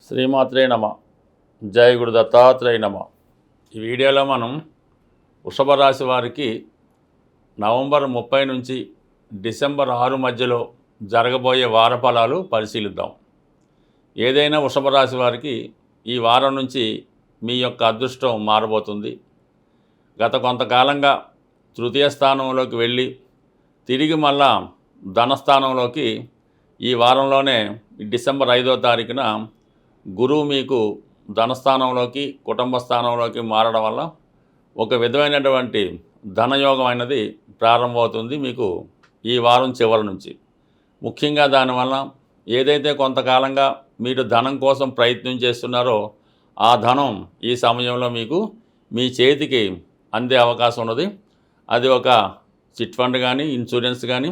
శ్రీమాత్రే నమ. జయ గురు దత్తాత్రేయ నమ. ఈ వీడియోలో మనం వృషభ రాశి వారికి నవంబర్ 30 నుంచి డిసెంబర్ 6 మధ్యలో జరగబోయే వార ఫలాలు పరిశీలిద్దాం. ఏదైనా వృషభ రాశి వారికి ఈ వారం నుంచి మీ యొక్క అదృష్టం మారబోతుంది. గత కొంతకాలంగా తృతీయ స్థానంలోకి వెళ్ళి తిరిగి మళ్ళా ధనస్థానంలోకి ఈ వారంలోనే డిసెంబర్ 5వ తారీఖున గురువు మీకు ధనస్థానంలోకి కుటుంబ స్థానంలోకి మారడం వల్ల ఒక విధమైనటువంటి ధనయోగం అనేది ప్రారంభమవుతుంది మీకు ఈ వారం చివరి నుంచి. ముఖ్యంగా దానివల్ల ఏదైతే కొంతకాలంగా మీరు ధనం కోసం ప్రయత్నం చేస్తున్నారో ఆ ధనం ఈ సమయంలో మీకు మీ చేతికి అందే అవకాశం ఉన్నది. అది ఒక చిట్ ఫండ్ కానీ, ఇన్సూరెన్స్ కానీ,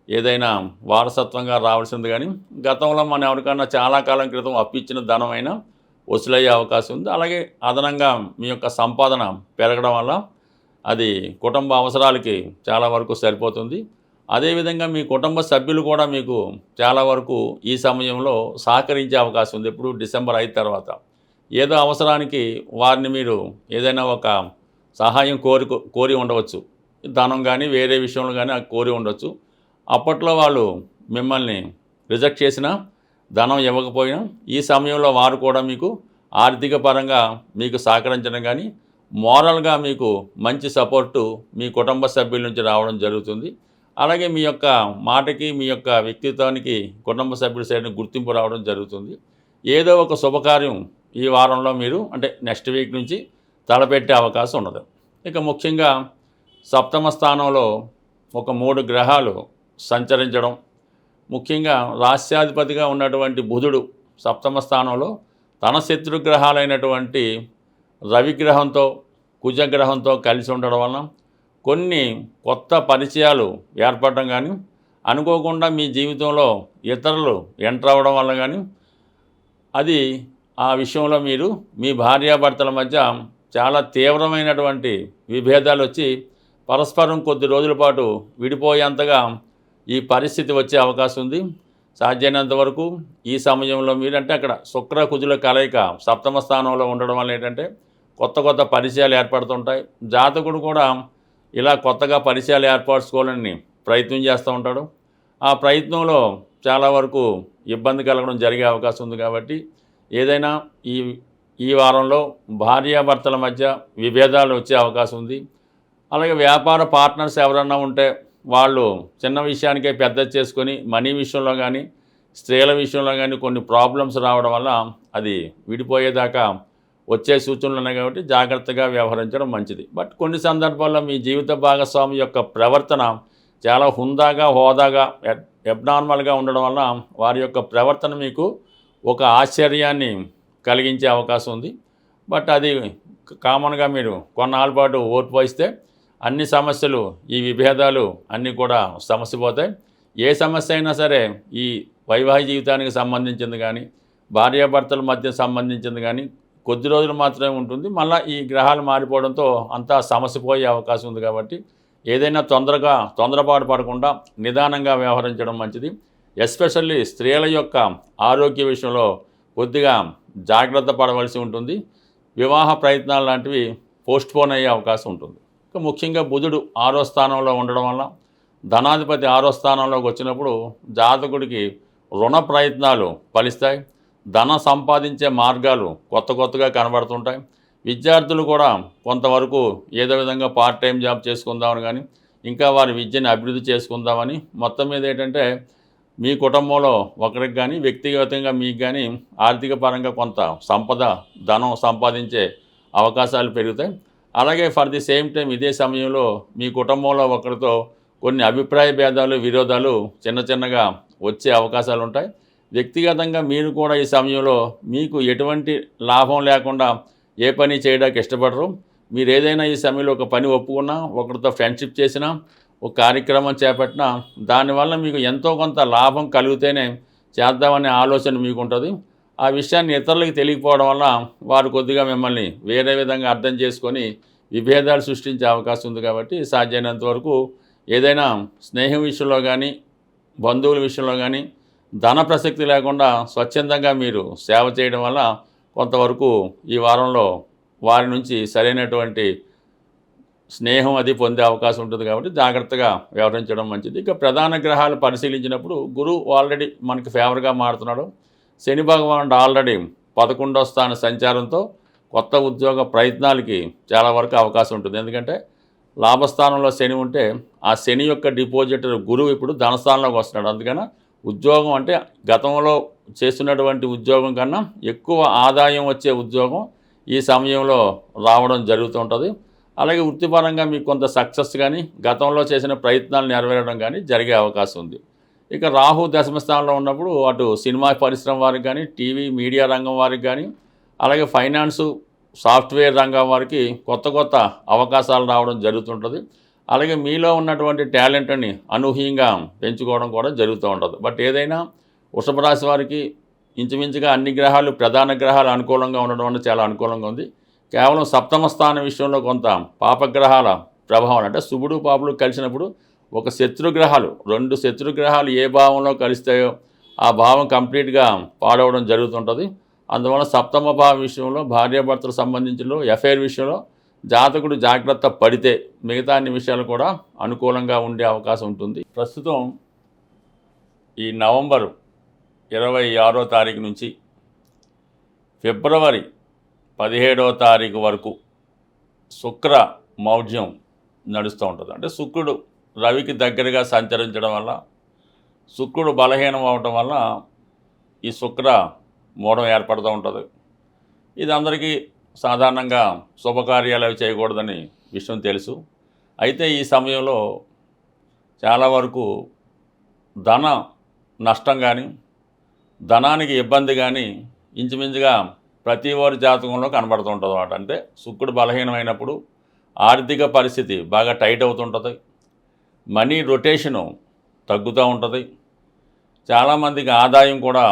ఏదైనా వారసత్వంగా రావాల్సింది కానీ, గతంలో మనం ఎవరికన్నా చాలా కాలం క్రితం అప్పిచ్చిన ధనం అయినా వసూలయ్యే అవకాశం ఉంది. అలాగే అదనంగా మీ యొక్క సంపాదన పెరగడం వల్ల అది కుటుంబ అవసరాలకి చాలా వరకు సరిపోతుంది. అదేవిధంగా మీ కుటుంబ సభ్యులు కూడా మీకు చాలా వరకు ఈ సమయంలో సహకరించే అవకాశం ఉంది. ఎప్పుడు డిసెంబర్ 5 తర్వాత ఏదో అవసరానికి వారిని మీరు ఏదైనా ఒక సహాయం కోరి ఉండవచ్చు. ధనం కానీ వేరే విషయంలో కానీ కోరి ఉండవచ్చు. అప్పట్లో వాళ్ళు మిమ్మల్ని రిజెక్ట్ చేసినా, ధనం ఇవ్వకపోయినా ఈ సమయంలో వారు కూడా మీకు ఆర్థిక పరంగా మీకు సహకరించడం కానీ, మోరల్గా మీకు మంచి సపోర్టు మీ కుటుంబ సభ్యుల నుంచి రావడం జరుగుతుంది. అలాగే మీ యొక్క మాటకి, మీ యొక్క వ్యక్తిత్వానికి కుటుంబ సభ్యుల సైడ్ గుర్తింపు రావడం జరుగుతుంది. ఏదో ఒక శుభకార్యం ఈ వారంలో మీరు అంటే నెక్స్ట్ వీక్ నుంచి తలపెట్టే అవకాశం ఉన్నది. ఇక ముఖ్యంగా సప్తమ స్థానంలో ఒక 3 గ్రహాలు సంచరించడం, ముఖ్యంగా రాస్యాధిపతిగా ఉన్నటువంటి బుధుడు సప్తమ స్థానంలో తన శత్రుగ్రహాలైనటువంటి రవిగ్రహంతో కుజగ్రహంతో కలిసి ఉండడం వలన కొన్ని కొత్త పరిచయాలు ఏర్పడడం కానీ, అనుకోకుండా మీ జీవితంలో ఇతరులు ఎంటర్ అవ్వడం వల్ల కానీ, అది ఆ విషయంలో మీరు మీ భార్యాభర్తల మధ్య చాలా తీవ్రమైనటువంటి విభేదాలు వచ్చి పరస్పరం కొద్ది రోజుల పాటు విడిపోయేంతగా ఈ పరిస్థితి వచ్చే అవకాశం ఉంది. సాధ్యమైనంత వరకు ఈ సమయంలో మీరంటే అక్కడ శుక్ర కుజుల కలయిక సప్తమ స్థానంలో ఉండడం వల్ల ఏంటంటే కొత్త పరిచయాలు ఏర్పడుతుంటాయి. జాతకుడు కూడా ఇలా కొత్తగా పరిచయాలు ఏర్పరచుకోవాలని ప్రయత్నం చేస్తూ ఉంటాడు. ఆ ప్రయత్నంలో చాలా వరకు ఇబ్బంది కలగడం జరిగే అవకాశం ఉంది. కాబట్టి ఏదైనా ఈ వారంలో భార్యాభర్తల మధ్య విభేదాలు వచ్చే అవకాశం ఉంది. అలాగే వ్యాపార పార్ట్నర్స్ ఎవరన్నా ఉంటే వాళ్ళు చిన్న విషయానికే పెద్ద చేసుకొని మనీ విషయంలో కానీ, స్త్రీల విషయంలో కానీ కొన్ని ప్రాబ్లమ్స్ రావడం వల్ల అది విడిపోయేదాకా వచ్చే సూచనలు ఉన్నాయి. కాబట్టి జాగ్రత్తగా వ్యవహరించడం మంచిది. బట్ కొన్ని సందర్భాల్లో మీ జీవిత భాగస్వామి యొక్క ప్రవర్తన చాలా హుందాగా, హోదాగా, అబ్నార్మల్గా ఉండడం వల్ల వారి యొక్క ప్రవర్తన మీకు ఒక ఆశ్చర్యాన్ని కలిగించే అవకాశం ఉంది. బట్ అది కామన్గా మీరు కొన్నాళ్ళ పాటు ఓర్పు వహిస్తే అన్ని సమస్యలు, ఈ విభేదాలు అన్నీ కూడా సమసిపోతాయి. ఏ సమస్య అయినా సరే ఈ వైవాహిక జీవితానికి సంబంధించింది కానీ, భార్యాభర్తల మధ్య సంబంధించింది కానీ కొద్ది రోజులు మాత్రమే ఉంటుంది. మళ్ళీ ఈ గ్రహాలు మారిపోవడంతో అంతా సమసిపోయే అవకాశం ఉంది. కాబట్టి ఏదైనా తొందరపాటు పడకుండా నిదానంగా వ్యవహరించడం మంచిది. ఎస్పెషల్లీ స్త్రీల యొక్క ఆరోగ్య విషయంలో కొద్దిగా జాగ్రత్త పడవలసి ఉంటుంది. వివాహ ప్రయత్నాలు లాంటివి పోస్ట్పోన్ అయ్యే అవకాశం ఉంటుంది. ఇక ముఖ్యంగా బుధుడు 6వ స్థానంలో ఉండడం వల్ల ధనాధిపతి 6వ స్థానంలోకి వచ్చినప్పుడు జాతకుడికి రుణ ప్రయత్నాలు ఫలిస్తాయి. ధన సంపాదించే మార్గాలు కొత్తగా కనబడుతుంటాయి. విద్యార్థులు కూడా కొంతవరకు ఏదో విధంగా పార్ట్ టైం జాబ్ చేసుకుందామని కానీ, ఇంకా వారి విద్యని అభివృద్ధి చేసుకుందామని మొత్తం మీద ఏంటంటే మీ కుటుంబంలో ఒకరికి కానీ, వ్యక్తిగతంగా మీకు కానీ ఆర్థిక పరంగా కొంత ధనం సంపాదించే అవకాశాలు పెరుగుతాయి. అలాగే ఫర్ ది సేమ్ టైం ఇదే సమయంలో మీ కుటుంబంలో ఒకరితో కొన్ని అభిప్రాయ భేదాలు, విరోధాలు చిన్నగా వచ్చే అవకాశాలు ఉంటాయి. వ్యక్తిగతంగా మీరు కూడా ఈ సమయంలో మీకు ఎటువంటి లాభం లేకుండా ఏ పని చేయడానికి ఇష్టపడరు. మీరు ఏదైనా ఈ సమయంలో ఒక పని ఒప్పుకున్నా, ఒకరితో ఫ్రెండ్షిప్ చేసినా, ఒక కార్యక్రమం చేపట్టినా దానివల్ల మీకు ఎంతో కొంత లాభం కలిగితేనే చేద్దామనే ఆలోచన మీకు ఉంటుంది. ఆ విషయాన్ని ఇతరులకు తెలియకపోవడం వల్ల వారు కొద్దిగా మిమ్మల్ని వేరే విధంగా అర్థం చేసుకొని విభేదాలు సృష్టించే అవకాశం ఉంది. కాబట్టి సాధ్యమైనంత వరకు ఏదైనా స్నేహం విషయంలో కానీ, బంధువుల విషయంలో కానీ ధన ప్రసక్తి లేకుండా స్వచ్ఛందంగా మీరు సేవ చేయడం వల్ల కొంతవరకు ఈ వారంలో వారి నుంచి సరైనటువంటి స్నేహం అది పొందే అవకాశం ఉంటుంది కాబట్టి జాగ్రత్తగా వ్యవహరించడం మంచిది. ఇక ప్రధాన గ్రహాలు పరిశీలించినప్పుడు గురువు ఆల్రెడీ మనకి ఫేవర్గా మారుతున్నాడు. శని భగవానుడు ఆల్రెడీ 11వ స్థాన సంచారంతో కొత్త ఉద్యోగ ప్రయత్నాలకి చాలా వరకు అవకాశం ఉంటుంది. ఎందుకంటే లాభస్థానంలో శని ఉంటే ఆ శని యొక్క డిపాజిటర్ గురువు ఇప్పుడు ధనస్థానంలోకి వస్తున్నాడు. అందుకని ఉద్యోగం అంటే గతంలో చేస్తున్నటువంటి ఉద్యోగం కన్నా ఎక్కువ ఆదాయం వచ్చే ఉద్యోగం ఈ సమయంలో రావడం జరుగుతూ ఉంటుంది. అలాగే వృత్తిపరంగా మీకు కొంత సక్సెస్ కానీ గతంలో చేసిన ప్రయత్నాలు నెరవేరడం కానీ జరిగే అవకాశం ఉంది. ఇక రాహు దశమ స్థానంలో ఉన్నప్పుడు అటు సినిమా పరిశ్రమ వారికి కానీ, టీవీ మీడియా రంగం వారికి కానీ, అలాగే ఫైనాన్సు సాఫ్ట్వేర్ రంగం వారికి కొత్త కొత్త అవకాశాలు రావడం జరుగుతుంటుంది. అలాగే మీలో ఉన్నటువంటి టాలెంట్ని అనూహ్యంగా పెంచుకోవడం కూడా జరుగుతూ ఉంటుంది. బట్ ఏదైనా వృషభ రాశి వారికి ఇంచుమించుగా అన్ని గ్రహాలు ప్రధాన గ్రహాలు అనుకూలంగా ఉండడం వల్ల చాలా అనుకూలంగా ఉంది. కేవలం సప్తమ స్థానం విషయంలో కొంత పాపగ్రహాల ప్రభావం, అంటే శుభుడు పాపులు కలిసినప్పుడు ఒక శత్రుగ్రహాలు 2 శత్రుగ్రహాలు ఏ భావంలో కలిస్తాయో ఆ భావం కంప్లీట్గా పాడవడం జరుగుతుంటుంది. అందువల్ల సప్తమ భావం విషయంలో భార్యాభర్తలకు సంబంధించిన ఎఫైర్ విషయంలో జాతకుడు జాగ్రత్త పడితే మిగతా అన్ని విషయాలు కూడా అనుకూలంగా ఉండే అవకాశం ఉంటుంది. ప్రస్తుతం ఈ నవంబర్ 26వ తారీఖు నుంచి ఫిబ్రవరి 17వ తారీఖు వరకు శుక్ర మౌఢ్యం నడుస్తూ ఉంటుంది. అంటే శుక్రుడు రవికి దగ్గరగా సంచరించడం వల్ల, శుక్రుడు బలహీనం అవటం వల్ల ఈ శుక్ర మూఢం ఏర్పడుతూ ఉంటుంది. ఇది అందరికీ సాధారణంగా శుభకార్యాలు అవి చేయకూడదని విషయం తెలుసు. అయితే ఈ సమయంలో చాలా వరకు ధన నష్టం కానీ, ధనానికి ఇబ్బంది కానీ ఇంచుమించుగా ప్రతి వారి జాతకంలో కనబడుతూ ఉంటుంది అన్నమాట. అంటే శుక్రుడు బలహీనమైనప్పుడు ఆర్థిక పరిస్థితి బాగా టైట్ అవుతుంటుంది, మనీ రొటేషను తగ్గుతూ ఉంటుంది, చాలామందికి ఆదాయం కూడా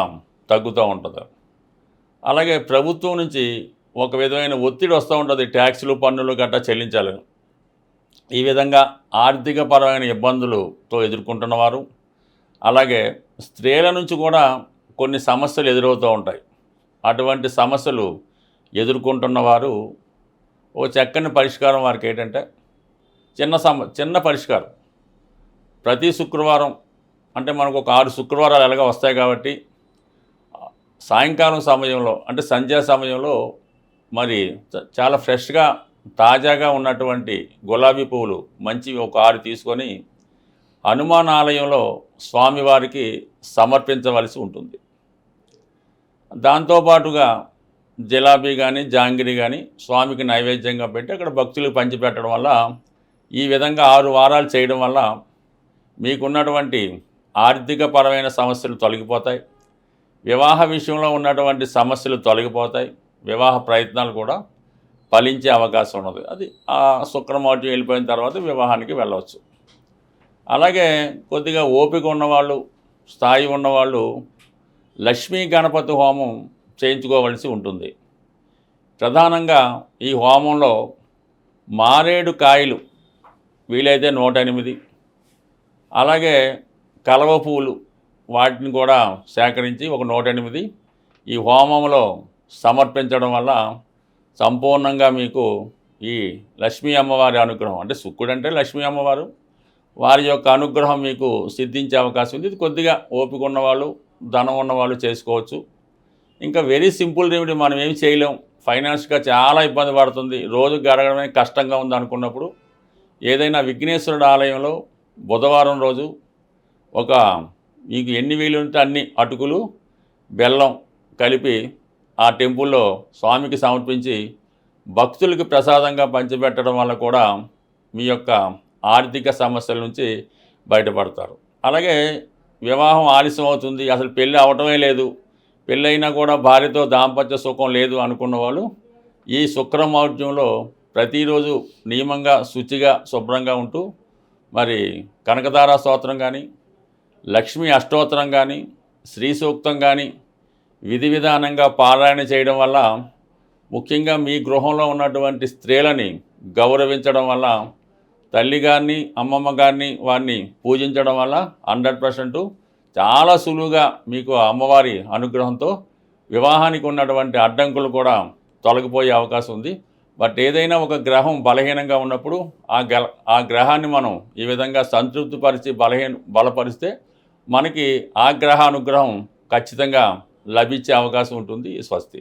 తగ్గుతూ ఉంటుంది. అలాగే ప్రభుత్వం నుంచి ఒక విధమైన ఒత్తిడి వస్తూ ఉంటుంది, ట్యాక్సులు పన్నులు గట్రా చెల్లించాలని. ఈ విధంగా ఆర్థిక పరమైన ఇబ్బందులతో ఎదుర్కొంటున్నవారు, అలాగే స్త్రీల నుంచి కూడా కొన్ని సమస్యలు ఎదురవుతూ ఉంటాయి. అటువంటి సమస్యలు ఎదుర్కొంటున్నవారు ఓ చక్కని పరిష్కారం వారికి ఏంటంటే చిన్న పరిష్కారం. ప్రతి శుక్రవారం అంటే మనకు ఒక 6 శుక్రవారాలు ఎలాగ వస్తాయి కాబట్టి సాయంకాలం సమయంలో అంటే సంధ్యా సమయంలో మరి చాలా ఫ్రెష్గా తాజాగా ఉన్నటువంటి గులాబీ పువ్వులు మంచివి ఒక 6 తీసుకొని హనుమాన్ ఆలయంలో స్వామివారికి సమర్పించవలసి ఉంటుంది. దాంతోపాటుగా జిలాబీ కానీ జాంగిరి కానీ స్వామికి నైవేద్యంగా పెట్టి అక్కడ భక్తులకు పంచిపెట్టడం వల్ల, ఈ విధంగా 6 వారాలు చేయడం వల్ల మీకున్నటువంటి ఆర్థిక పరమైన సమస్యలు తొలగిపోతాయి, వివాహ విషయంలో ఉన్నటువంటి సమస్యలు తొలగిపోతాయి, వివాహ ప్రయత్నాలు కూడా ఫలించే అవకాశం ఉన్నది. అది ఆ శుక్రమౌఢ్యం వెళ్ళిపోయిన తర్వాత వివాహానికి వెళ్ళవచ్చు. అలాగే కొద్దిగా ఓపిక ఉన్నవాళ్ళు, స్థాయి ఉన్నవాళ్ళు లక్ష్మీ గణపతి హోమం చేయించుకోవలసి ఉంటుంది. ప్రధానంగా ఈ హోమంలో మారేడు కాయలు వీలైతే 108, అలాగే కలవ పువ్వులు వాటిని కూడా సేకరించి ఒక 108 ఈ హోమంలో సమర్పించడం వల్ల సంపూర్ణంగా మీకు ఈ లక్ష్మీ అమ్మవారి అనుగ్రహం, అంటే శుక్రుడు అంటే లక్ష్మీ అమ్మవారు, వారి యొక్క అనుగ్రహం మీకు సిద్ధించే అవకాశం ఉంది. ఇది కొద్దిగా ఓపిక ఉన్నవాళ్ళు, ధనం ఉన్నవాళ్ళు చేసుకోవచ్చు. ఇంకా వెరీ సింపుల్ రెమెడీ, మనం ఏం చేయలేం, ఫైనాన్స్గా చాలా ఇబ్బంది పడుతుంది, రోజు గడగడమే కష్టంగా ఉంది అనుకున్నప్పుడు ఏదైనా విఘ్నేశ్వరుడు ఆలయంలో బుధవారం రోజు ఒక మీకు ఎన్ని వీలు ఉంటే అన్ని అటుకులు బెల్లం కలిపి ఆ టెంపుల్లో స్వామికి సమర్పించి భక్తులకి ప్రసాదంగా పంచిపెట్టడం వల్ల కూడా మీ యొక్క ఆర్థిక సమస్యల నుంచి బయటపడతారు. అలాగే వివాహం ఆలస్యం అవుతుంది, అసలు పెళ్ళి అవటమే లేదు, పెళ్ళైనా కూడా భార్యతో దాంపత్య సుఖం లేదు అనుకున్న వాళ్ళు ఈ శుక్రమౌఢ్యంలో ప్రతిరోజు నియమంగా శుచిగా శుభ్రంగా ఉంటూ మరి కనకతారా స్తోత్రం కానీ, లక్ష్మీ అష్టోత్తరం కానీ, శ్రీ సూక్తం కానీ విధి విధానంగా పారాయణ చేయడం వల్ల, ముఖ్యంగా మీ గృహంలో ఉన్నటువంటి స్త్రీలని గౌరవించడం వల్ల, తల్లి గారిని అమ్మమ్మ గారిని వారిని పూజించడం వల్ల 100% చాలా సులువుగా మీకు అమ్మవారి అనుగ్రహంతో వివాహానికి ఉన్నటువంటి అడ్డంకులు కూడా తొలగిపోయే అవకాశం ఉంది. బట్ ఏదైనా ఒక గ్రహం బలహీనంగా ఉన్నప్పుడు ఆ గ్రహాన్ని మనం ఈ విధంగా సంతృప్తిపరిచి బలపరిస్తే మనకి ఆ గ్రహ అనుగ్రహం ఖచ్చితంగా లభించే అవకాశం ఉంటుంది. స్వస్తి.